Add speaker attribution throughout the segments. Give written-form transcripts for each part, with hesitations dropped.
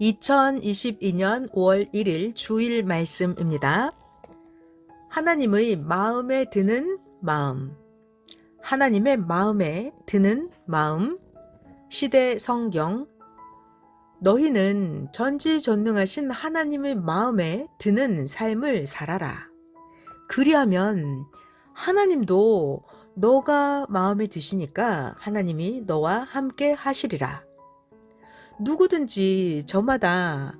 Speaker 1: 2022년 5월 1일 주일 말씀입니다. 하나님의 마음에 드는 마음. 하나님의 마음에 드는 마음. 시대 성경. 너희는 전지전능하신 하나님의 마음에 드는 삶을 살아라. 그리하면 하나님도 너가 마음에 드시니까 하나님이 너와 함께 하시리라. 누구든지 저마다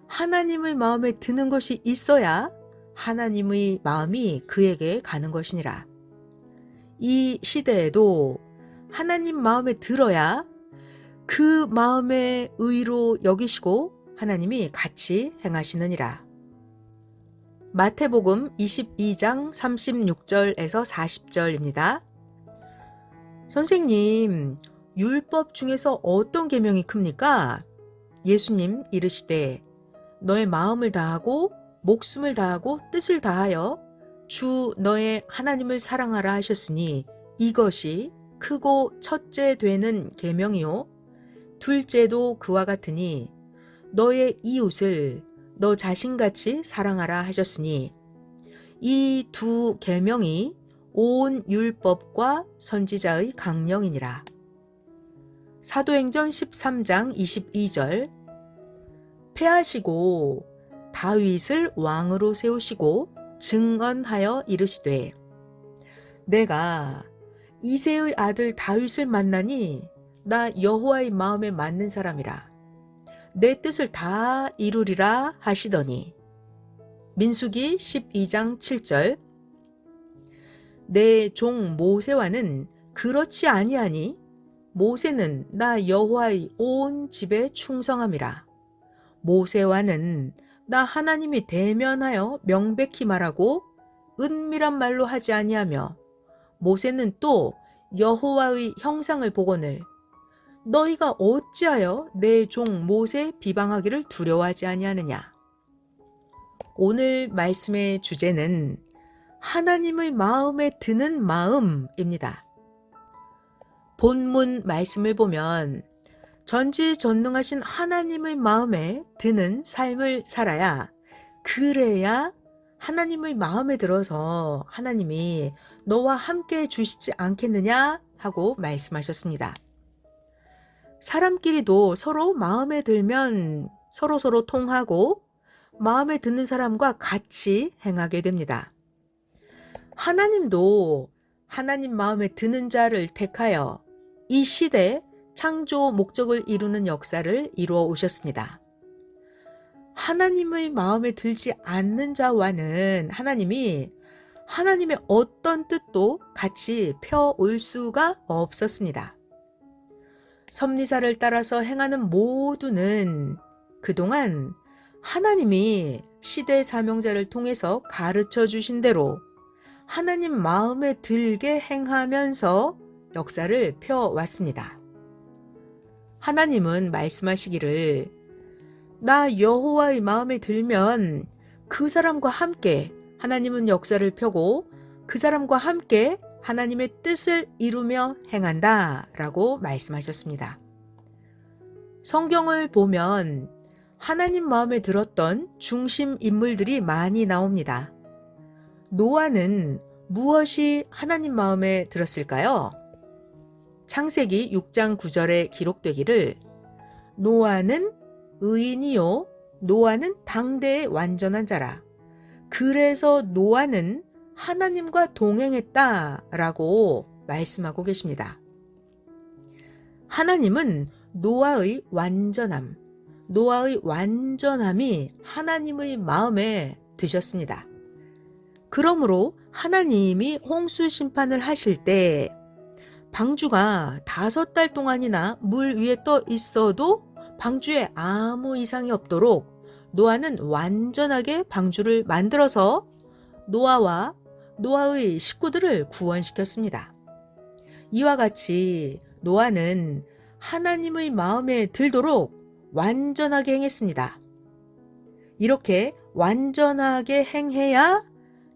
Speaker 1: 하나님의 마음에 드는 것이 있어야 하나님의 마음이 그에게 가는 것이니라. 이 시대에도 하나님 마음에 들어야 그 마음의 의로 여기시고 하나님이 같이 행하시느니라. 마태복음 22장 36절에서 40절입니다. 선생님, 율법 중에서 어떤 계명이 큽니까? 예수님 이르시되 너의 마음을 다하고 목숨을 다하고 뜻을 다하여 주 너의 하나님을 사랑하라 하셨으니 이것이 크고 첫째 되는 계명이요 둘째도 그와 같으니 너의 이웃을 너 자신같이 사랑하라 하셨으니 이 두 계명이 온 율법과 선지자의 강령이니라. 사도행전 13장 22절. 패하시고 다윗을 왕으로 세우시고 증언하여 이르시되 내가 이새의 아들 다윗을 만나니 나 여호와의 마음에 맞는 사람이라. 내 뜻을 다 이루리라 하시더니. 민수기 12장 7절. 내 종 모세와는 그렇지 아니하니 모세는 나 여호와의 온 집에 충성함이라. 모세와는 나 하나님이 대면하여 명백히 말하고 은밀한 말로 하지 아니하며 모세는 또 여호와의 형상을 보거늘 너희가 어찌하여 내 종 모세 비방하기를 두려워하지 아니하느냐. 오늘 말씀의 주제는 하나님의 마음에 드는 마음입니다. 본문 말씀을 보면 전지전능하신 하나님의 마음에 드는 삶을 살아야 그래야 하나님의 마음에 들어서 하나님이 너와 함께 주시지 않겠느냐 하고 말씀하셨습니다. 사람끼리도 서로 마음에 들면 서로 통하고 마음에 드는 사람과 같이 행하게 됩니다. 하나님도 하나님 마음에 드는 자를 택하여 이 시대 창조 목적을 이루는 역사를 이루어 오셨습니다. 하나님의 마음에 들지 않는 자와는 하나님이 하나님의 어떤 뜻도 같이 펴올 수가 없었습니다. 섭리사를 따라서 행하는 모두는 그동안 하나님이 시대 사명자를 통해서 가르쳐 주신 대로 하나님 마음에 들게 행하면서 역사를 펴왔습니다. 하나님은 말씀하시기를 나 여호와의 마음에 들면 그 사람과 함께 하나님은 역사를 펴고 그 사람과 함께 하나님의 뜻을 이루며 행한다 라고 말씀하셨습니다. 성경을 보면 하나님 마음에 들었던 중심 인물들이 많이 나옵니다. 노아는 무엇이 하나님 마음에 들었을까요? 창세기 6장 9절에 기록되기를 노아는 의인이요 노아는 당대의 완전한 자라. 그래서 노아는 하나님과 동행했다 라고 말씀하고 계십니다. 하나님은 노아의 완전함이 하나님의 마음에 드셨습니다. 그러므로 하나님이 홍수 심판을 하실 때 방주가 5달 동안이나 물 위에 떠 있어도 방주에 아무 이상이 없도록 노아는 완전하게 방주를 만들어서 노아와 노아의 식구들을 구원시켰습니다. 이와 같이 노아는 하나님의 마음에 들도록 완전하게 행했습니다. 이렇게 완전하게 행해야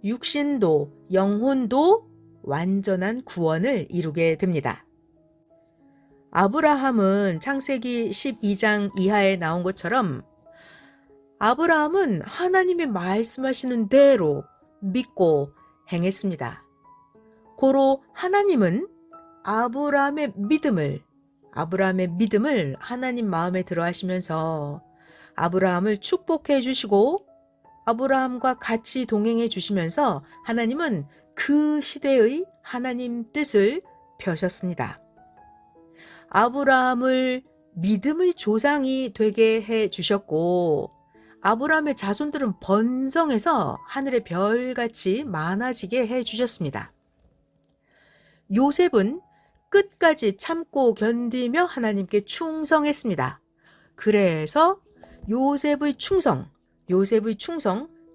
Speaker 1: 육신도 영혼도 완전한 구원을 이루게 됩니다. 아브라함은 창세기 12장 이하에 나온 것처럼 아브라함은 하나님이 말씀하시는 대로 믿고 행했습니다. 고로 하나님은 아브라함의 믿음을 하나님 마음에 들어 하시면서 아브라함을 축복해 주시고 아브라함과 같이 동행해 주시면서 하나님은 그 시대의 하나님 뜻을 펴셨습니다. 아브라함을 믿음의 조상이 되게 해 주셨고 아브라함의 자손들은 번성해서 하늘의 별같이 많아지게 해 주셨습니다. 요셉은 끝까지 참고 견디며 하나님께 충성했습니다. 그래서 요셉의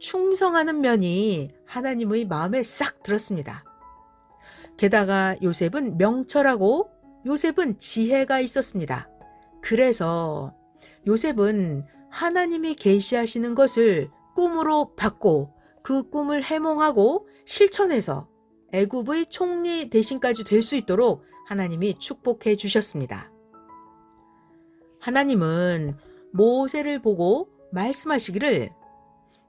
Speaker 1: 충성하는 면이 하나님의 마음에 싹 들었습니다. 게다가 요셉은 명철하고 요셉은 지혜가 있었습니다. 그래서 요셉은 하나님이 계시하시는 것을 꿈으로 받고 그 꿈을 해몽하고 실천해서 애굽의 총리 대신까지 될 수 있도록 하나님이 축복해 주셨습니다. 하나님은 모세를 보고 말씀하시기를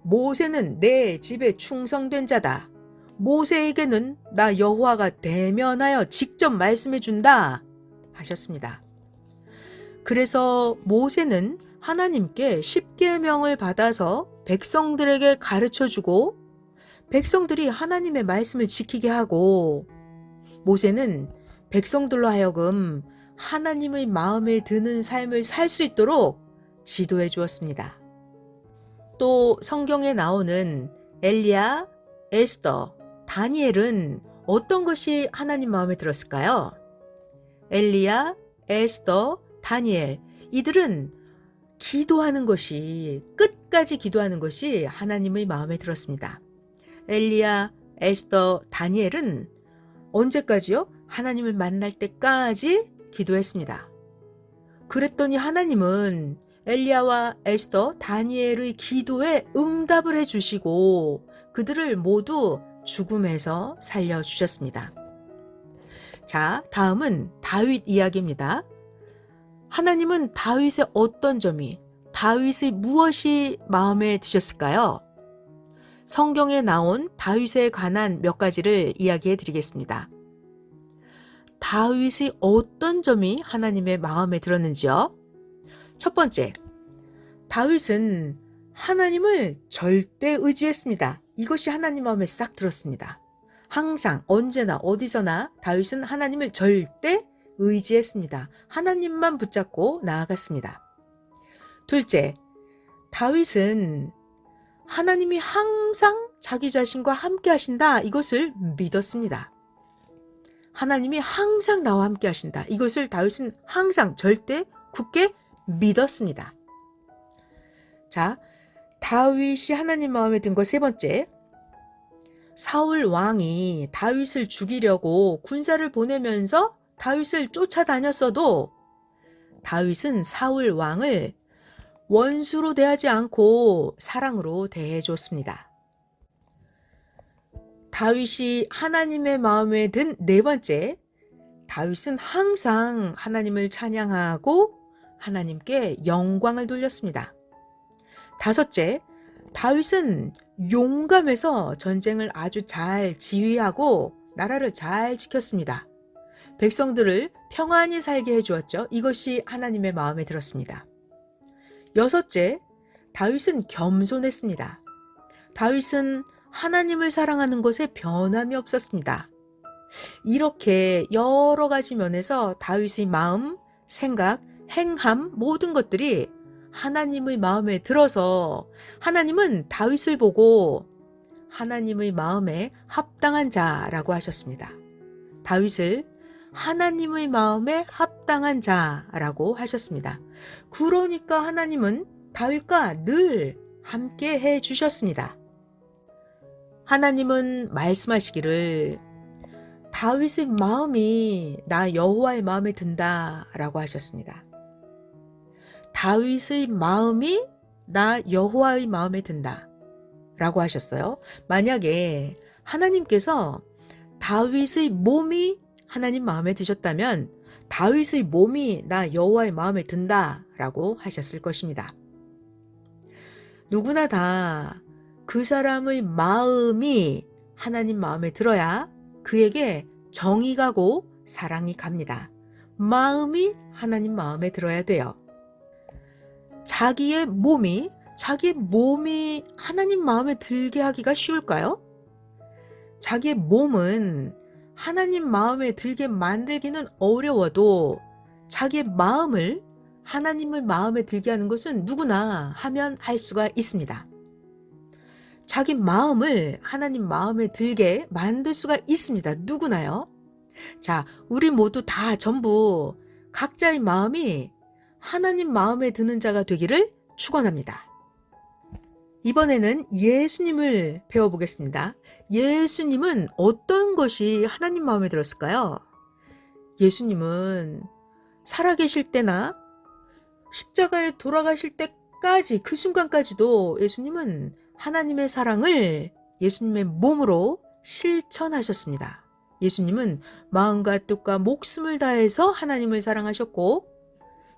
Speaker 1: 모세는 내 집에 충성된 자다. 모세에게는 나 여호와가 대면하여 직접 말씀해 준다 하셨습니다. 그래서 모세는 하나님께 십계명을 받아서 백성들에게 가르쳐 주고 백성들이 하나님의 말씀을 지키게 하고 모세는 백성들로 하여금 하나님의 마음에 드는 삶을 살 수 있도록 지도해 주었습니다. 또 성경에 나오는 엘리야, 에스더, 다니엘은 어떤 것이 하나님 마음에 들었을까요? 엘리야, 에스더, 다니엘 이들은 끝까지 기도하는 것이 하나님의 마음에 들었습니다. 엘리야, 에스더, 다니엘은 언제까지요? 하나님을 만날 때까지 기도했습니다. 그랬더니 하나님은 엘리야와 에스더, 다니엘의 기도에 응답을 해주시고 그들을 모두 죽음에서 살려주셨습니다. 자, 다음은 다윗 이야기입니다. 하나님은 다윗의 다윗의 무엇이 마음에 드셨을까요? 성경에 나온 다윗에 관한 몇 가지를 이야기해 드리겠습니다. 다윗의 어떤 점이 하나님의 마음에 들었는지요? 첫 번째, 다윗은 하나님을 절대 의지했습니다. 이것이 하나님 마음에 싹 들었습니다. 항상 언제나 어디서나 다윗은 하나님을 절대 의지했습니다. 하나님만 붙잡고 나아갔습니다. 둘째, 다윗은 하나님이 항상 자기 자신과 함께 하신다. 이것을 믿었습니다. 하나님이 항상 나와 함께 하신다. 이것을 다윗은 항상 절대 굳게 믿었습니다. 자, 다윗이 하나님 마음에 든 거 세 번째. 사울 왕이 다윗을 죽이려고 군사를 보내면서 다윗을 쫓아다녔어도 다윗은 사울 왕을 원수로 대하지 않고 사랑으로 대해줬습니다. 다윗이 하나님의 마음에 든 네 번째, 다윗은 항상 하나님을 찬양하고 하나님께 영광을 돌렸습니다. 다섯째, 다윗은 용감해서 전쟁을 아주 잘 지휘하고 나라를 잘 지켰습니다. 백성들을 평안히 살게 해주었죠. 이것이 하나님의 마음에 들었습니다. 여섯째, 다윗은 겸손했습니다. 다윗은 하나님을 사랑하는 것에 변함이 없었습니다. 이렇게 여러 가지 면에서 다윗의 마음, 생각, 행함 모든 것들이 하나님의 마음에 들어서 하나님은 다윗을 보고 하나님의 마음에 합당한 자라고 하셨습니다. 다윗을 하나님의 마음에 합당한 자라고 하셨습니다. 그러니까 하나님은 다윗과 늘 함께 해 주셨습니다. 하나님은 말씀하시기를 다윗의 마음이 나 여호와의 마음에 든다라고 하셨습니다. 다윗의 마음이 나 여호와의 마음에 든다라고 하셨어요. 만약에 하나님께서 다윗의 몸이 하나님 마음에 드셨다면 다윗의 몸이 나 여호와의 마음에 든다라고 하셨을 것입니다. 누구나 다 그 사람의 마음이 하나님 마음에 들어야 그에게 정이 가고 사랑이 갑니다. 마음이 하나님 마음에 들어야 돼요. 자기의 몸이 하나님 마음에 들게 하기가 쉬울까요? 자기의 몸은 하나님 마음에 들게 만들기는 어려워도 자기의 마음을 하나님의 마음에 들게 하는 것은 누구나 하면 할 수가 있습니다. 자기 마음을 하나님 마음에 들게 만들 수가 있습니다. 누구나요? 자, 우리 모두 다 전부 각자의 마음이 하나님 마음에 드는 자가 되기를 축원합니다. 이번에는 예수님을 배워보겠습니다. 예수님은 어떤 것이 하나님 마음에 들었을까요? 예수님은 살아계실 때나 십자가에 돌아가실 때까지 그 순간까지도 예수님은 하나님의 사랑을 예수님의 몸으로 실천하셨습니다. 예수님은 마음과 뜻과 목숨을 다해서 하나님을 사랑하셨고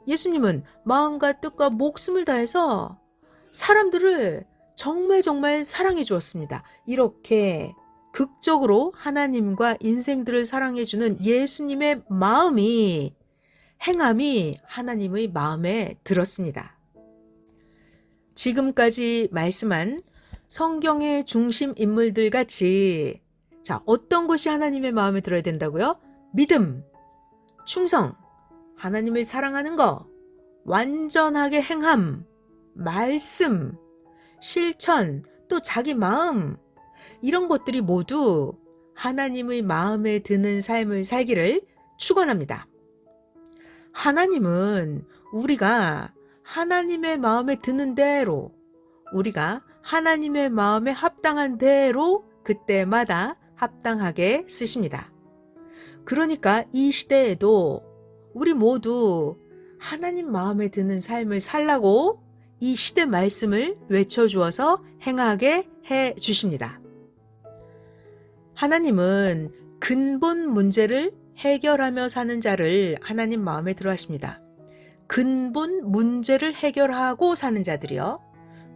Speaker 1: 예수님은 마음과 뜻과 목숨을 다해서 사람들을 정말 사랑해 주었습니다. 이렇게 극적으로 하나님과 인생들을 사랑해 주는 예수님의 마음이 행함이 하나님의 마음에 들었습니다. 지금까지 말씀한 성경의 중심 인물들 같이 어떤 것이 하나님의 마음에 들어야 된다고요? 믿음, 충성, 하나님을 사랑하는 거, 완전하게 행함, 말씀, 실천, 또 자기 마음 이런 것들이 모두 하나님의 마음에 드는 삶을 살기를 축원합니다. 하나님은 우리가 하나님의 마음에 드는 대로 우리가 하나님의 마음에 합당한 대로 그때마다 합당하게 쓰십니다. 그러니까 이 시대에도 우리 모두 하나님 마음에 드는 삶을 살라고 이 시대 말씀을 외쳐주어서 행하게 해 주십니다. 하나님은 근본 문제를 해결하며 사는 자를 하나님 마음에 들어 하십니다. 근본 문제를 해결하고 사는 자들이요.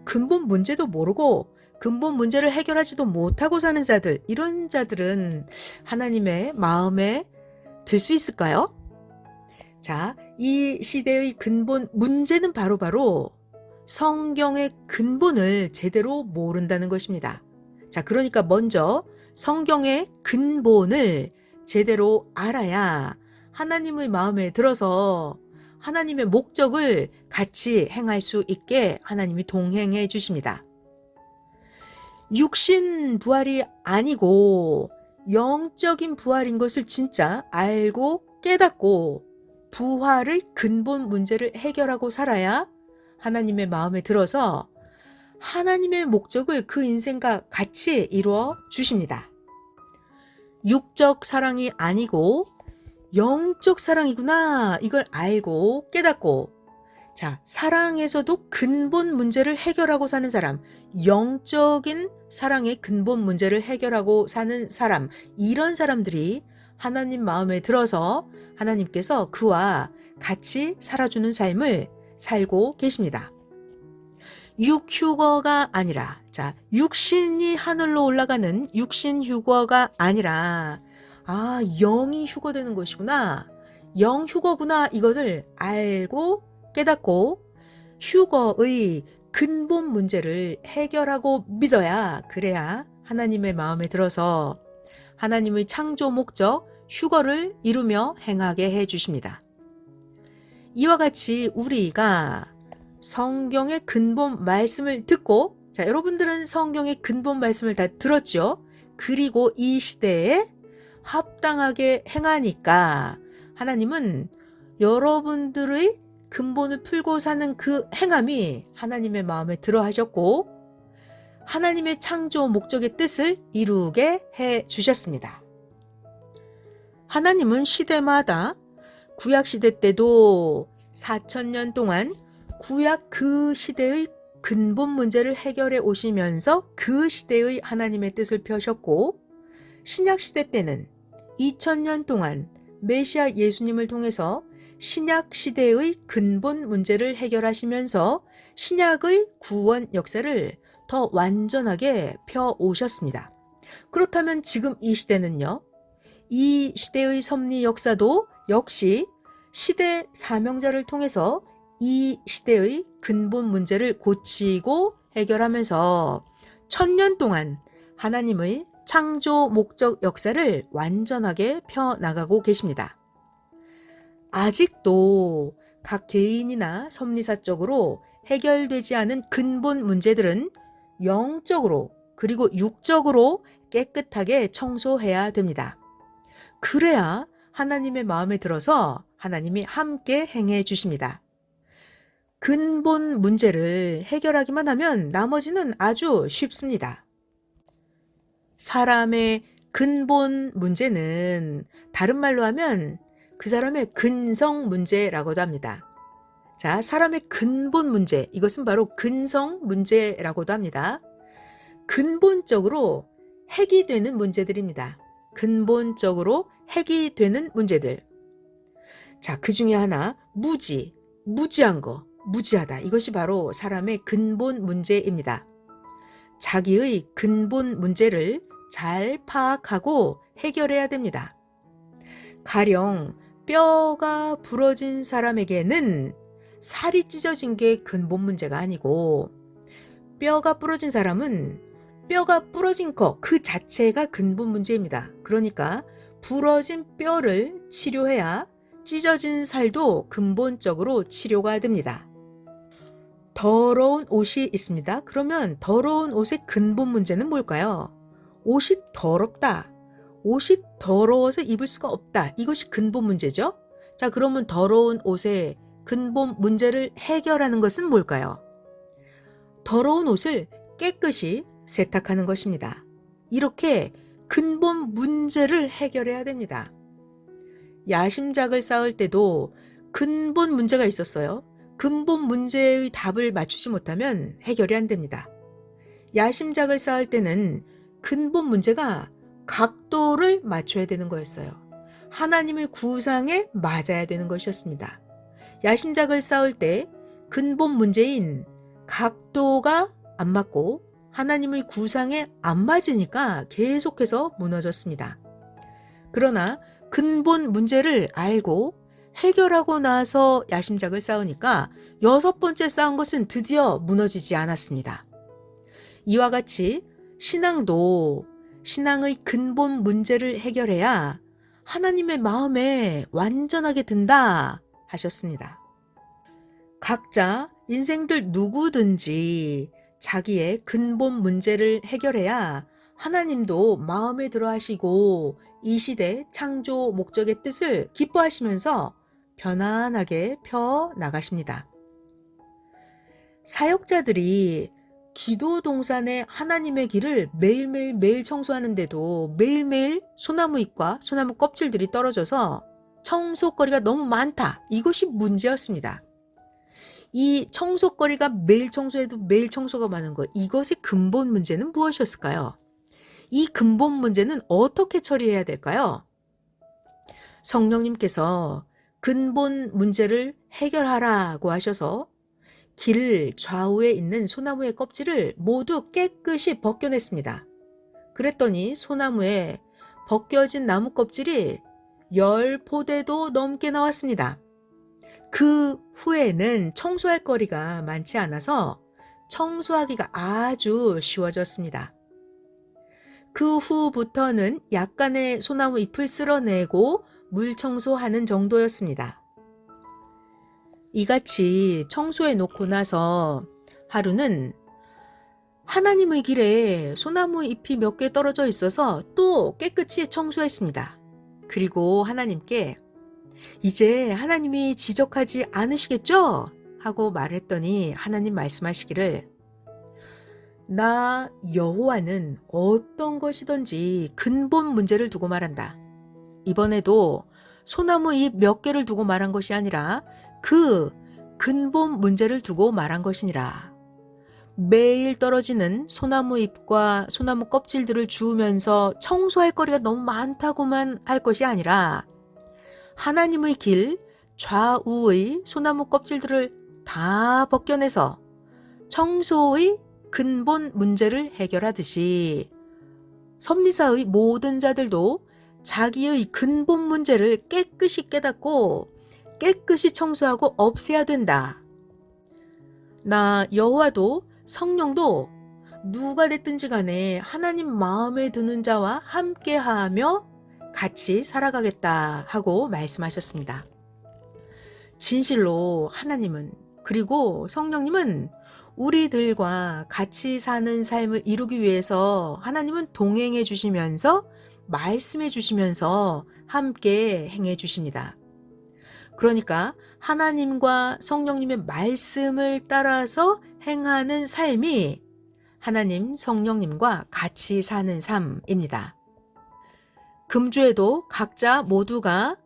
Speaker 1: 근본 문제도 모르고 근본 문제를 해결하지도 못하고 사는 자들, 이런 자들은 하나님의 마음에 들 수 있을까요? 자, 이 시대의 근본 문제는 바로 성경의 근본을 제대로 모른다는 것입니다. 자, 그러니까 먼저 성경의 근본을 제대로 알아야 하나님의 마음에 들어서 하나님의 목적을 같이 행할 수 있게 하나님이 동행해 주십니다. 육신 부활이 아니고 영적인 부활인 것을 진짜 알고 깨닫고 부활의 근본 문제를 해결하고 살아야 하나님의 마음에 들어서 하나님의 목적을 그 인생과 같이 이루어 주십니다. 육적 사랑이 아니고 영적 사랑이구나, 이걸 알고 깨닫고 사랑에서도 근본 문제를 해결하고 사는 사람, 영적인 사랑의 근본 문제를 해결하고 사는 사람, 이런 사람들이 하나님 마음에 들어서 하나님께서 그와 같이 살아주는 삶을 살고 계십니다. 육휴거가 아니라, 육신이 하늘로 올라가는 육신 휴거가 아니라, 영이 휴거되는 것이구나, 영 휴거구나, 이것을 알고 깨닫고 휴거의 근본 문제를 해결하고 믿어야, 그래야 하나님의 마음에 들어서 하나님의 창조 목적 휴거를 이루며 행하게 해 주십니다. 이와 같이 우리가 성경의 근본 말씀을 듣고, 여러분들은 성경의 근본 말씀을 다 들었죠? 그리고 이 시대에 합당하게 행하니까 하나님은 여러분들의 근본을 풀고 사는 그 행함이 하나님의 마음에 들어 하셨고 하나님의 창조 목적의 뜻을 이루게 해 주셨습니다. 하나님은 시대마다 구약시대 때도 4,000년 동안 구약 그 시대의 근본 문제를 해결해 오시면서 그 시대의 하나님의 뜻을 펴셨고, 신약시대 때는 2000년 동안 메시아 예수님을 통해서 신약시대의 근본 문제를 해결하시면서 신약의 구원 역사를 더 완전하게 펴 오셨습니다. 그렇다면 지금 이 시대는요? 이 시대의 섭리 역사도 역시 시대 사명자를 통해서 이 시대의 근본 문제를 고치고 해결하면서 1000년 동안 하나님의 창조 목적 역사를 완전하게 펴나가고 계십니다. 아직도 각 개인이나 섭리사적으로 해결되지 않은 근본 문제들은 영적으로 그리고 육적으로 깨끗하게 청소해야 됩니다. 그래야 하나님의 마음에 들어서 하나님이 함께 행해 주십니다. 근본 문제를 해결하기만 하면 나머지는 아주 쉽습니다. 사람의 근본 문제는 다른 말로 하면 그 사람의 근성 문제라고도 합니다. 자, 사람의 근본 문제, 이것은 바로 근성 문제라고도 합니다. 근본적으로 핵이 되는 문제들입니다. 근본적으로 핵이 되는 문제들. 자, 그 중에 하나, 무지한 거, 무지하다. 이것이 바로 사람의 근본 문제입니다. 자기의 근본 문제를 잘 파악하고 해결해야 됩니다. 가령 뼈가 부러진 사람에게는 살이 찢어진 게 근본 문제가 아니고, 뼈가 부러진 사람은 뼈가 부러진 것 그 자체가 근본 문제입니다. 그러니까 부러진 뼈를 치료해야 찢어진 살도 근본적으로 치료가 됩니다. 더러운 옷이 있습니다. 그러면 더러운 옷의 근본 문제는 뭘까요? 옷이 더럽다. 옷이 더러워서 입을 수가 없다. 이것이 근본 문제죠. 자, 그러면 더러운 옷의 근본 문제를 해결하는 것은 뭘까요? 더러운 옷을 깨끗이 세탁하는 것입니다. 이렇게 근본 문제를 해결해야 됩니다. 야심작을 쌓을 때도 근본 문제가 있었어요. 근본 문제의 답을 맞추지 못하면 해결이 안 됩니다. 야심작을 쌓을 때는 근본 문제가 각도를 맞춰야 되는 거였어요. 하나님의 구상에 맞아야 되는 것이었습니다. 야심작을 쌓을 때 근본 문제인 각도가 안 맞고 하나님의 구상에 안 맞으니까 계속해서 무너졌습니다. 그러나 근본 문제를 알고 해결하고 나서 야심작을 쌓으니까 6번째 쌓은 것은 드디어 무너지지 않았습니다. 이와 같이 신앙도 신앙의 근본 문제를 해결해야 하나님의 마음에 완전하게 든다 하셨습니다. 각자 인생들 누구든지 자기의 근본 문제를 해결해야 하나님도 마음에 들어 하시고 이 시대 창조 목적의 뜻을 기뻐하시면서 편안하게 펴 나가십니다. 사역자들이 기도 동산에 하나님의 길을 매일 청소하는데도 매일매일 소나무 잎과 소나무 껍질들이 떨어져서 청소거리가 너무 많다. 이것이 문제였습니다. 이 청소거리가 매일 청소해도 매일 청소가 많은 것, 이것의 근본 문제는 무엇이었을까요? 이 근본 문제는 어떻게 처리해야 될까요? 성령님께서 근본 문제를 해결하라고 하셔서 길 좌우에 있는 소나무의 껍질을 모두 깨끗이 벗겨냈습니다. 그랬더니 소나무에 벗겨진 나무 껍질이 10포대도 넘게 나왔습니다. 그 후에는 청소할 거리가 많지 않아서 청소하기가 아주 쉬워졌습니다. 그 후부터는 약간의 소나무 잎을 쓸어내고 물 청소하는 정도였습니다. 이같이 청소해 놓고 나서 하루는 하나님의 길에 소나무 잎이 몇 개 떨어져 있어서 또 깨끗이 청소했습니다. 그리고 하나님께 이제 하나님이 지적하지 않으시겠죠? 하고 말했더니 하나님 말씀하시기를 나 여호와는 어떤 것이든지 근본 문제를 두고 말한다. 이번에도 소나무 잎 몇 개를 두고 말한 것이 아니라 그 근본 문제를 두고 말한 것이니라. 매일 떨어지는 소나무 잎과 소나무 껍질들을 주우면서 청소할 거리가 너무 많다고만 할 것이 아니라 하나님의 길 좌우의 소나무 껍질들을 다 벗겨내서 청소의 근본 문제를 해결하듯이 섭리사의 모든 자들도 자기의 근본 문제를 깨끗이 깨닫고 깨끗이 청소하고 없애야 된다. 나 여호와도 성령도 누가 됐든지 간에 하나님 마음에 드는 자와 함께하며 같이 살아가겠다 하고 말씀하셨습니다. 진실로 하나님은 그리고 성령님은 우리들과 같이 사는 삶을 이루기 위해서 하나님은 동행해 주시면서 말씀해 주시면서 함께 행해 주십니다. 그러니까 하나님과 성령님의 말씀을 따라서 행하는 삶이 하나님 성령님과 같이 사는 삶입니다. 금주에도 각자 모두가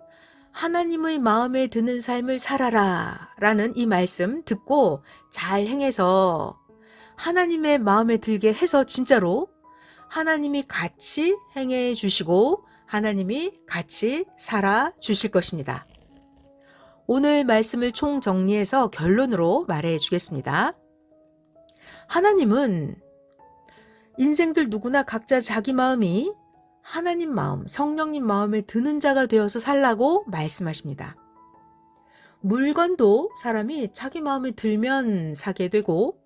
Speaker 1: 하나님의 마음에 드는 삶을 살아라 라는 이 말씀 듣고 잘 행해서 하나님의 마음에 들게 해서 진짜로 하나님이 같이 행해 주시고 하나님이 같이 살아 주실 것입니다. 오늘 말씀을 총정리해서 결론으로 말해 주겠습니다. 하나님은 인생들 누구나 각자 자기 마음이 하나님 마음, 성령님 마음에 드는 자가 되어서 살라고 말씀하십니다. 물건도 사람이 자기 마음에 들면 사게 되고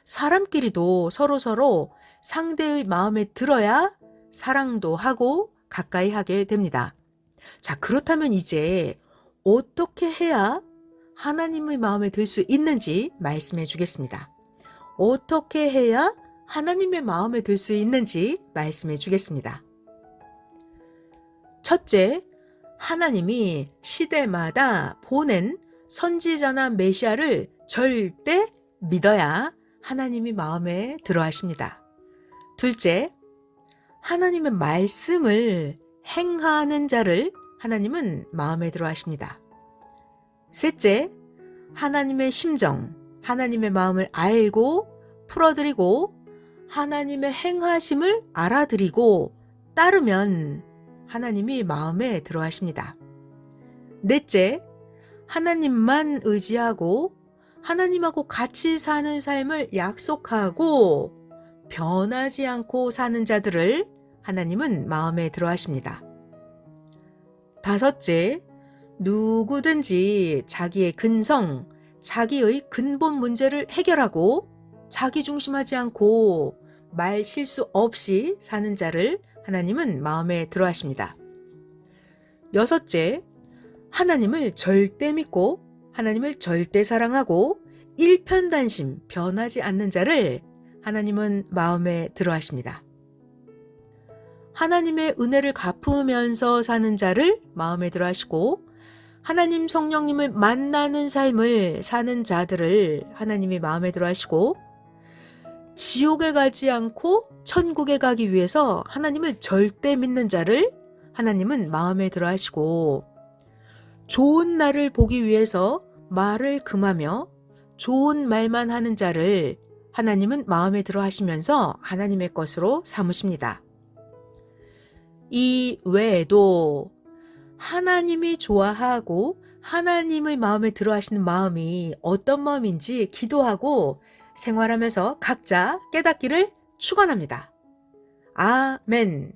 Speaker 1: 사람끼리도 서로서로 상대의 마음에 들어야 사랑도 하고 가까이 하게 됩니다. 자, 그렇다면 이제 어떻게 해야 하나님의 마음에 들 수 있는지 말씀해 주겠습니다. 어떻게 해야 하나님의 마음에 들 수 있는지 말씀해 주겠습니다. 첫째, 하나님이 시대마다 보낸 선지자나 메시아를 절대 믿어야 하나님이 마음에 들어 하십니다. 둘째, 하나님의 말씀을 행하는 자를 하나님은 마음에 들어 하십니다. 셋째, 하나님의 심정, 하나님의 마음을 알고 풀어드리고 하나님의 행하심을 알아들이고 따르면 하나님이 마음에 들어 하십니다. 넷째, 하나님만 의지하고 하나님하고 같이 사는 삶을 약속하고 변하지 않고 사는 자들을 하나님은 마음에 들어 하십니다. 다섯째, 누구든지 자기의 근성, 자기의 근본 문제를 해결하고 자기 중심하지 않고 말 실수 없이 사는 자를 하나님은 마음에 들어 하십니다. 여섯째, 하나님을 절대 믿고 하나님을 절대 사랑하고 일편단심 변하지 않는 자를 하나님은 마음에 들어 하십니다. 하나님의 은혜를 갚으면서 사는 자를 마음에 들어 하시고 하나님 성령님을 만나는 삶을 사는 자들을 하나님이 마음에 들어 하시고 지옥에 가지 않고 천국에 가기 위해서 하나님을 절대 믿는 자를 하나님은 마음에 들어 하시고 좋은 날을 보기 위해서 말을 금하며 좋은 말만 하는 자를 하나님은 마음에 들어 하시면서 하나님의 것으로 삼으십니다. 이 외에도 하나님이 좋아하고 하나님의 마음에 들어 하시는 마음이 어떤 마음인지 기도하고 생활하면서 각자 깨닫기를 축원합니다. 아멘.